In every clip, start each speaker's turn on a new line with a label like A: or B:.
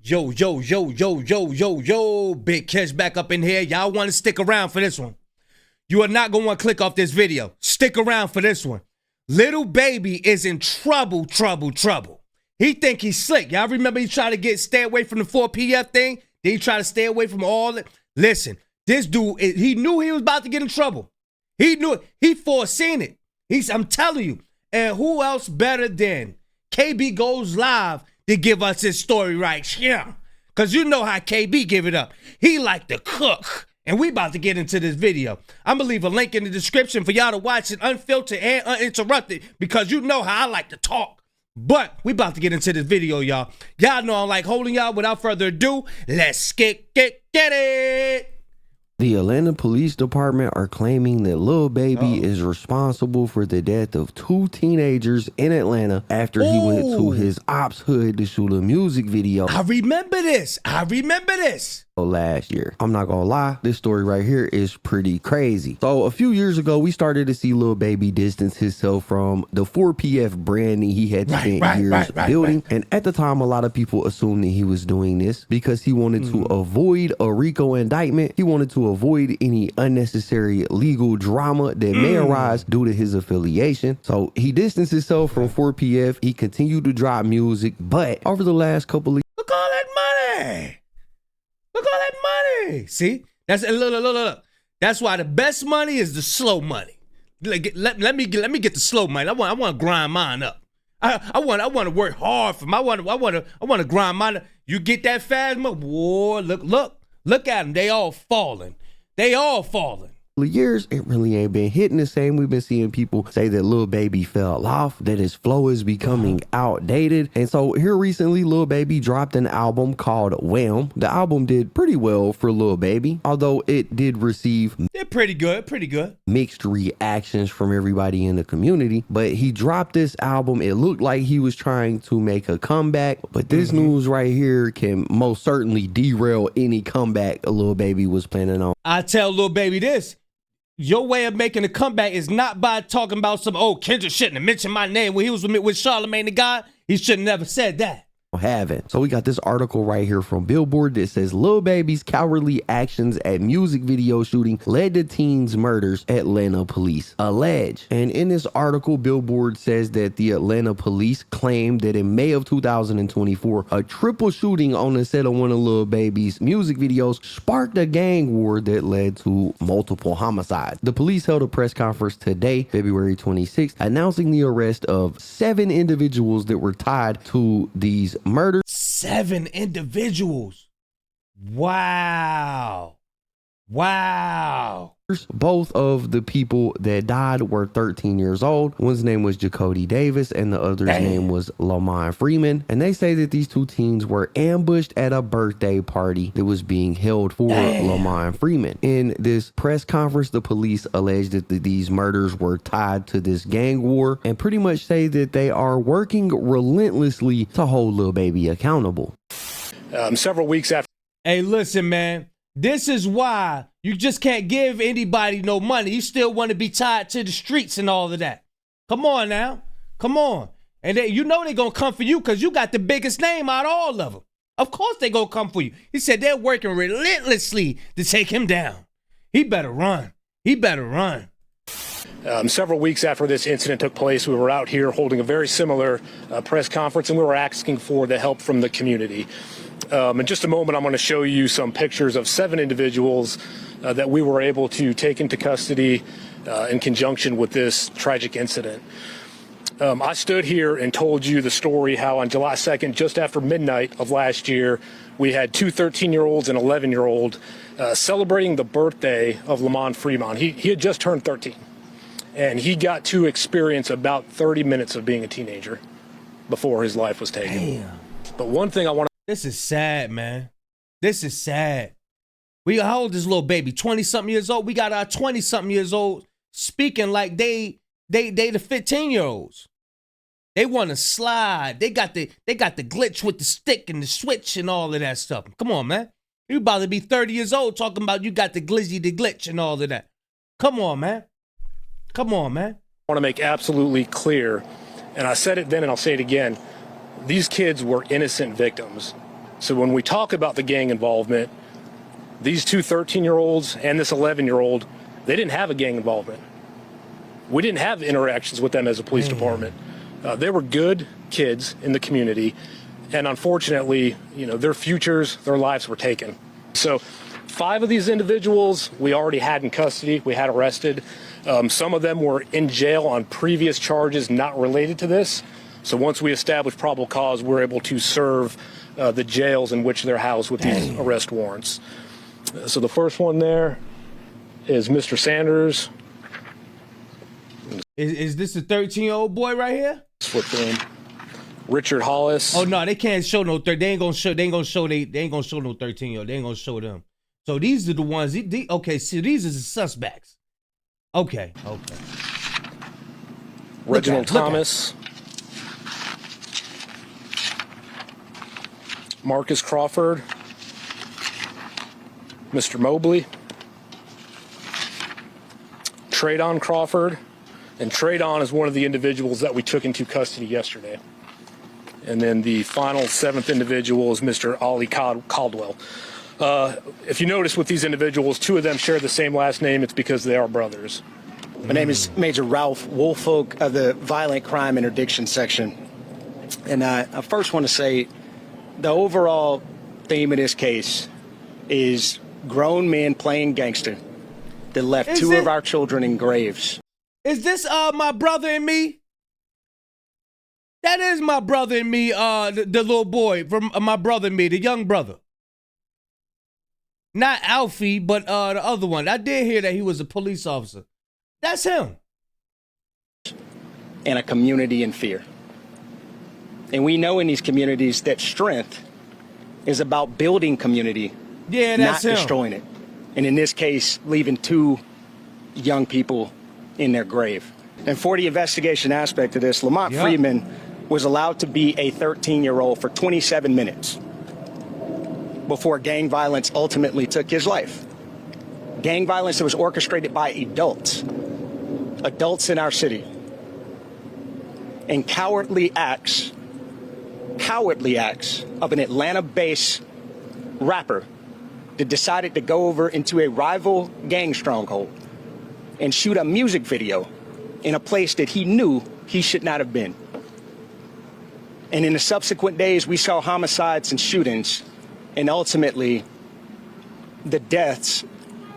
A: Yo, yo, yo, yo, yo, yo, yo. Big Catch back up in here. Y'all want to stick around for this one. You are not going to want to click off this video. Stick around for this one. Lil Baby is in trouble. He think he's slick. Y'all remember he tried to stay away from the 4PF thing? Then he tried to stay away from all that. Listen, this dude, he knew he was about to get in trouble. He knew it. He foreseen it. I'm telling you. And who else better than KB Goes Live to give us his story right here? Because you know how KB give it up. He like to cook. And we about to get into this video. I'm going to leave a link in the description for y'all to watch it unfiltered and uninterrupted because you know how I like to talk. But we about to get into this video, y'all. Y'all know I like holding y'all. Without further ado, let's get it.
B: The Atlanta Police Department are claiming that Lil Baby is responsible for the death of 2 teenagers in Atlanta after he went to his ops hood to shoot a music video.
A: I remember this.
B: Last year. I'm not gonna lie, this story right here is pretty crazy. So a few years ago, we started to see Lil Baby distance himself from the 4PF branding he had spent years building. And at the time, a lot of people assumed that he was doing this because he wanted to avoid a RICO indictment. He wanted to avoid any unnecessary legal drama that may arise due to his affiliation. So he distanced himself from 4PF. He continued to drop music, but over the last couple of
A: Look all that money. Look all that money. See? Look. That's why the best money is the slow money. Let me get the slow money. I want to grind mine up. I want to work hard for my. I want to grind mine up. You get that fast money, boy. Look at them. They all falling.
B: Years, it really ain't been hitting the same. We've been seeing people say that Lil Baby fell off, that his flow is becoming outdated. And so here recently, Lil Baby dropped an album called Wham. The album did pretty well for Lil Baby, although it did receive
A: pretty good
B: mixed reactions from everybody in the community. But he dropped this album. It looked like he was trying to make a comeback, but this news right here can most certainly derail any comeback Lil Baby was planning on.
A: I tell Lil Baby this. Your way of making a comeback is not by talking about some, Kendrick shouldn't have mentioned my name when he was with Charlamagne the God. He should have never said that.
B: Haven't. So we got this article right here from Billboard that says Lil Baby's cowardly actions at music video shooting led to teens murders, Atlanta police allege. And in this article, Billboard says that the Atlanta police claimed that in May of 2024, a triple shooting on the set of one of Lil Baby's music videos sparked a gang war that led to multiple homicides. The police held a press conference today, February 26th, announcing the arrest of 7 individuals that were tied to these murder.
A: 7 individuals. Wow.
B: Both of the people that died were 13 years old. One's name was Jacody Davis and the other's name was Lamont Freeman. And they say that these 2 teens were ambushed at a birthday party that was being held for Lamont Freeman. In this press conference, the police alleged that these murders were tied to this gang war and pretty much say that they are working relentlessly to hold Lil Baby accountable.
C: Several weeks after.
A: Hey, listen, man. This is why you just can't give anybody no money. You still want to be tied to the streets and all of that. Come on now. Come on. And you know they're going to come for you because you got the biggest name out of all of them. Of course they're going to come for you. He said they're working relentlessly to take him down. He better run.
C: Several weeks after this incident took place, we were out here holding a very similar press conference, and we were asking for the help from the community. In just a moment, I'm going to show you some pictures of 7 individuals that we were able to take into custody in conjunction with this tragic incident. I stood here and told you the story how on July 2nd, just after midnight of last year, we had 2 13-year-olds and 11-year-old celebrating the birthday of Lamont Freeman. He had just turned 13, and he got to experience about 30 minutes of being a teenager before his life was taken.
A: Damn.
C: But one thing I want to...
A: This is sad, man. This is sad. How old is Lil Baby? 20-something years old? We got our 20-something years old speaking like they the 15-year-olds. They want to slide. They got the glitch with the stick and the switch and all of that stuff. Come on, man. You about to be 30 years old talking about you got the glitch and all of that. Come on, man. I want
C: to make absolutely clear, and I said it then and I'll say it again, these kids were innocent victims. So when we talk about the gang involvement, these two 13-year-olds and this 11-year-old, they didn't have a gang involvement. We didn't have interactions with them as a police department. They were good kids in the community, and unfortunately, their futures, their lives were taken. So 5 of these individuals we already had in custody, we had arrested. Some of them were in jail on previous charges not related to this. So once we established probable cause, we're able to serve the jails in which they're housed with these arrest warrants. So the first one there is Mr. Sanders.
A: Is this a 13-year-old boy right here?
C: Flip in. Richard Hollis.
A: Oh no, they can't show no. They ain't gonna show no 13-year-old. They ain't gonna show them. So these are the ones. Okay, see, these are the suspects. Okay.
C: Reginald Thomas. Marcus Crawford. Mr. Mobley. Tradon Crawford. And Tradon is one of the individuals that we took into custody yesterday. And then the final 7th individual is Mr. Ollie Caldwell. If you notice with these individuals, 2 of them share the same last name. It's because they are brothers.
D: My name is Major Ralph Woolfolk of the Violent Crime Interdiction Section. And I first want to say the overall theme of this case is grown men playing gangster that left 2 of our children in graves.
A: Is this my brother and me? That is my brother and me, the little boy from my brother and me, the young brother. Not Alfie, but the other one. I did hear that he was a police officer. That's him.
D: And a community in fear. And we know in these communities that strength is about building community,
A: that's
D: not
A: him.
D: destroying it. And in this case, leaving 2 young people in their grave. And for the investigation aspect of this, Lamont Freeman was allowed to be a 13-year-old for 27 minutes before gang violence ultimately took his life. Gang violence that was orchestrated by adults in our city. And cowardly acts of an Atlanta-based rapper that decided to go over into a rival gang stronghold and shoot a music video in a place that he knew he should not have been. And in the subsequent days, we saw homicides and shootings, and ultimately the deaths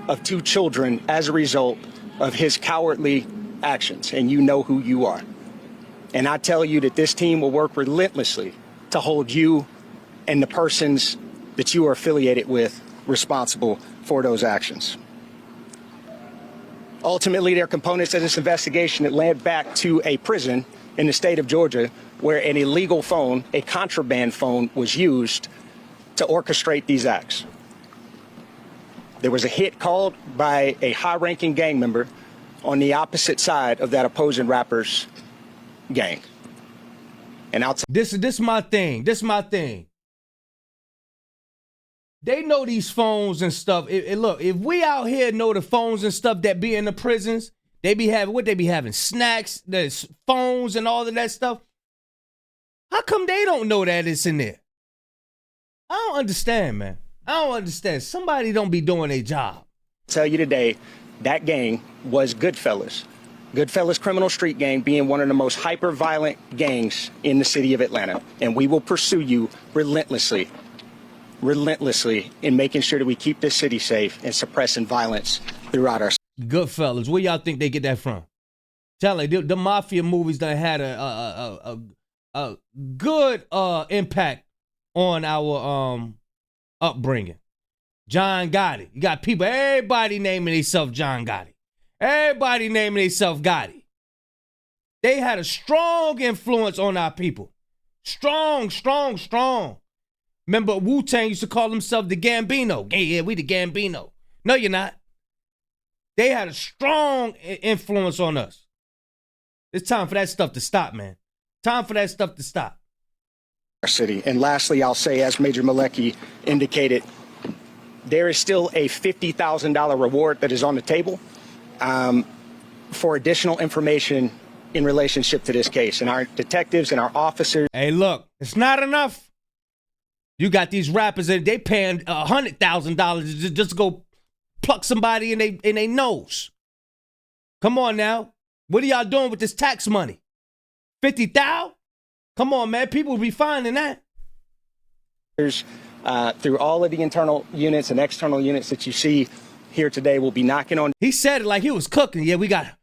D: of 2 children as a result of his cowardly actions. And you know who you are. And I tell you that this team will work relentlessly to hold you and the persons that you are affiliated with responsible for those actions. Ultimately, there are components of this investigation that led back to a prison in the state of Georgia where an illegal phone, a contraband phone, was used to orchestrate these acts. There was a hit called by a high-ranking gang member on the opposite side of that opposing rapper's gang. And
A: This is my thing. This is my thing. They know these phones and stuff. Look, if we out here know the phones and stuff that be in the prisons, they be having snacks, there's phones and all of that stuff. How come they don't know that it's in there? I don't understand, man. I don't understand. Somebody don't be doing their job.
D: Tell you today, that gang was Goodfellas. Goodfellas Criminal Street Gang being one of the most hyper-violent gangs in the city of Atlanta. And we will pursue you relentlessly in making sure that we keep this city safe and suppressing violence throughout our city.
A: Goodfellas, where y'all think they get that from? Tell you, the mafia movies done had a good impact on our upbringing. John Gotti. You got people, everybody naming themselves John Gotti. Everybody naming themselves Gotti. They had a strong influence on our people. Strong. Remember, Wu-Tang used to call themselves the Gambino. Yeah, we the Gambino. No, you're not. They had a strong influence on us. It's time for that stuff to stop, man. Time for that stuff to stop.
D: Our city. And lastly, I'll say, as Major Malecki indicated, there is still a $50,000 reward that is on the table for additional information in relationship to this case. And our detectives and our officers.
A: Hey, look, it's not enough. You got these rappers and they paying $100,000 just to go pluck somebody in they nose. Come on now. What are y'all doing with this tax money? 50,000? Come on, man. People will be finding that.
D: Through all of the internal units and external units that you see here today, will be knocking on.
A: He said it like he was cooking. Yeah, we got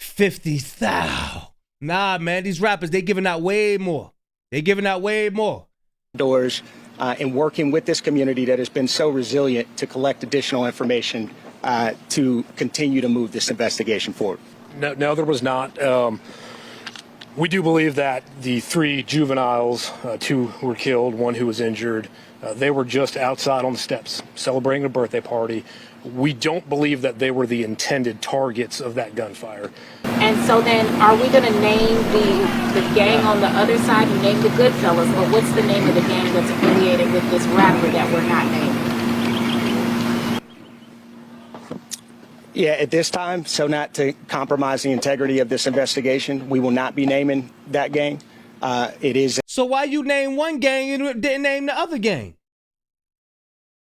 A: 50,000. Nah, man, these rappers, they giving out way more. They giving out way more.
D: Doors and working with this community that has been so resilient to collect additional information to continue to move this investigation forward.
C: No, there was not. We do believe that the 3 juveniles, 2 were killed, 1 who was injured, they were just outside on the steps celebrating a birthday party. We don't believe that they were the intended targets of that gunfire.
E: And so then are we going to name the gang on the other side? You named the Goodfellas, but what's the name of the gang that's affiliated with this rapper that we're not naming?
D: Yeah, at this time, so not to compromise the integrity of this investigation, we will not be naming that gang. It is.
A: So why you name one gang and didn't name the other gang?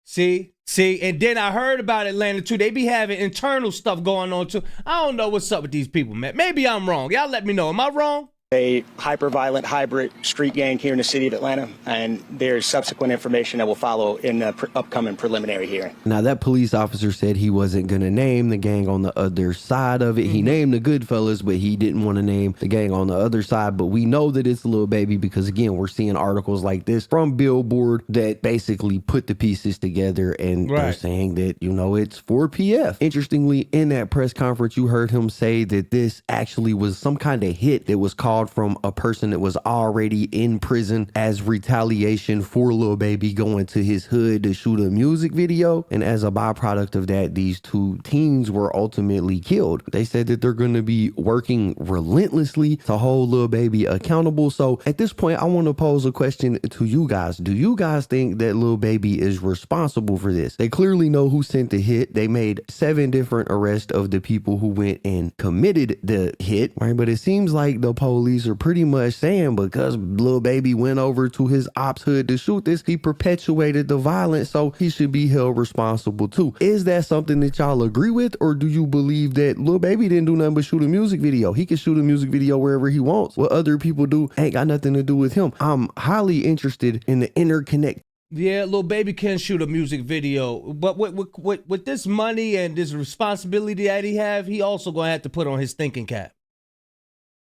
A: See, and then I heard about Atlanta too. They be having internal stuff going on too. I don't know what's up with these people, man. Maybe I'm wrong. Y'all let me know. Am I wrong?
D: A hyper-violent hybrid street gang here in the city of Atlanta, and there's subsequent information that will follow in the upcoming preliminary hearing.
B: Now, that police officer said he wasn't going to name the gang on the other side of it. He named the Goodfellas, but he didn't want to name the gang on the other side. But we know that it's Lil Baby because, again, we're seeing articles like this from Billboard that basically put the pieces together, and they're saying that, you know, it's for PF. Interestingly, in that press conference, you heard him say that this actually was some kind of hit that was called from a person that was already in prison as retaliation for Lil Baby going to his hood to shoot a music video. And as a byproduct of that, these 2 teens were ultimately killed. They said that they're going to be working relentlessly to hold Lil Baby accountable. So at this point, I want to pose a question to you guys. Do you guys think that Lil Baby is responsible for this? They clearly know who sent the hit. They made 7 different arrests of the people who went and committed the hit, right? But it seems like the police are pretty much saying because Lil Baby went over to his ops hood to shoot this, he perpetuated the violence, so he should be held responsible too. Is that something that y'all agree with, or do you believe that Lil Baby didn't do nothing but shoot a music video? He can shoot a music video wherever he wants. What other people do ain't got nothing to do with him. I'm highly interested in the interconnect.
A: Yeah, Lil Baby can shoot a music video, but with this money and this responsibility that he have, he also gonna have to put on his thinking cap.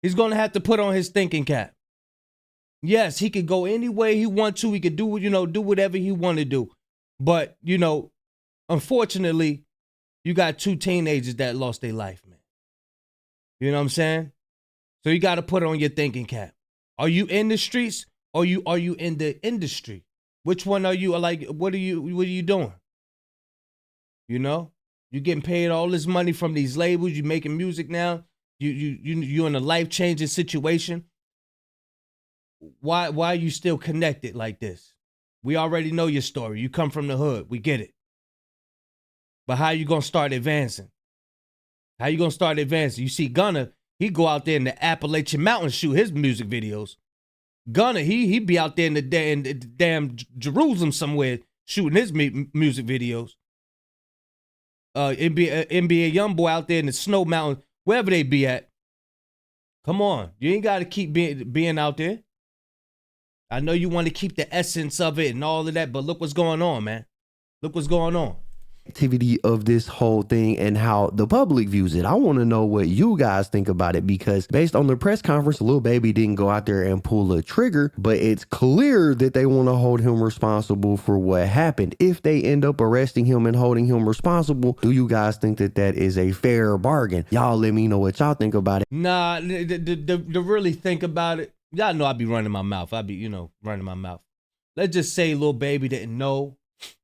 A: He's going to have to put on his thinking cap. Yes, he could go any way he want to. He could do, do whatever he want to do. But, unfortunately, you got 2 teenagers that lost their life, man. You know what I'm saying? So you got to put on your thinking cap. Are you in the streets or are you in the industry? Which one are you? Like, what are you doing? You getting paid all this money from these labels. You making music now. You're in a life-changing situation. Why are you still connected like this? We already know your story. You come from the hood. We get it. But how you gonna start advancing? How you gonna start advancing? You see Gunna, he go out there in the Appalachian Mountains shoot his music videos. Gunna, he be out there in the damn Jerusalem somewhere shooting his music videos. NBA Youngboy out there in the Snow Mountain, wherever they be at. Come on. You ain't got to keep being out there. I know you want to keep the essence of it and all of that, but look what's going on, man. Look what's going on.
B: Activity of this whole thing and how the public views it. I want to know what you guys think about it, because based on the press conference, Lil Baby didn't go out there and pull a trigger, but it's clear that they want to hold him responsible for what happened. If they end up arresting him and holding him responsible, do you guys think that that is a fair bargain? Y'all let me know what y'all think about it.
A: Nah, to really think about it, y'all know I be running my mouth. I be, running my mouth. Let's just say Lil Baby didn't know.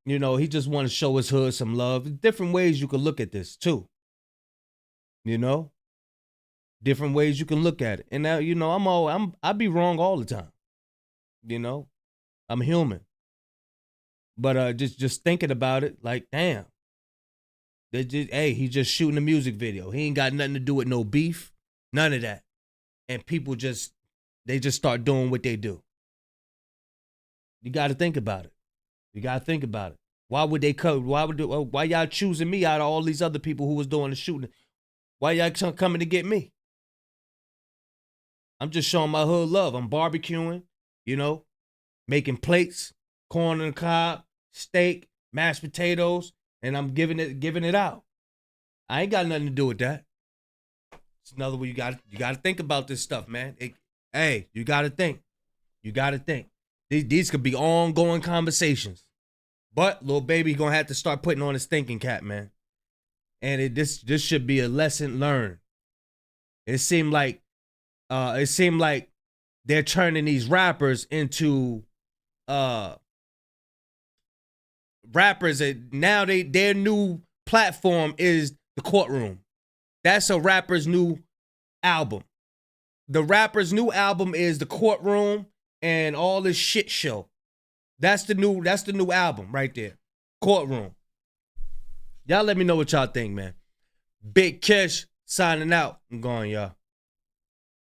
A: He just want to show his hood some love. Different ways you can look at this too. Different ways you can look at it. And now, I be wrong all the time. I'm human. But just thinking about it, like, damn. He's just shooting a music video. He ain't got nothing to do with no beef, none of that. And people just start doing what they do. You got to think about it. You got to think about it. Why would they come? Why y'all choosing me out of all these other people who was doing the shooting? Why y'all coming to get me? I'm just showing my hood love. I'm barbecuing, you know, making plates, corn on the cob, steak, mashed potatoes, and I'm giving it out. I ain't got nothing to do with that. It's another way you got to think about this stuff, man. Hey, you got to think. You got to think. These could be ongoing conversations. But Lil Baby gonna have to start putting on his thinking cap, man. And this should be a lesson learned. It seemed like they're turning these rappers into rappers. Now their new platform is the courtroom. That's a rapper's new album. The rapper's new album is the courtroom and all this shit show. That's the new album right there. Courtroom. Y'all let me know what y'all think, man. Big Kesh signing out. I'm going, y'all.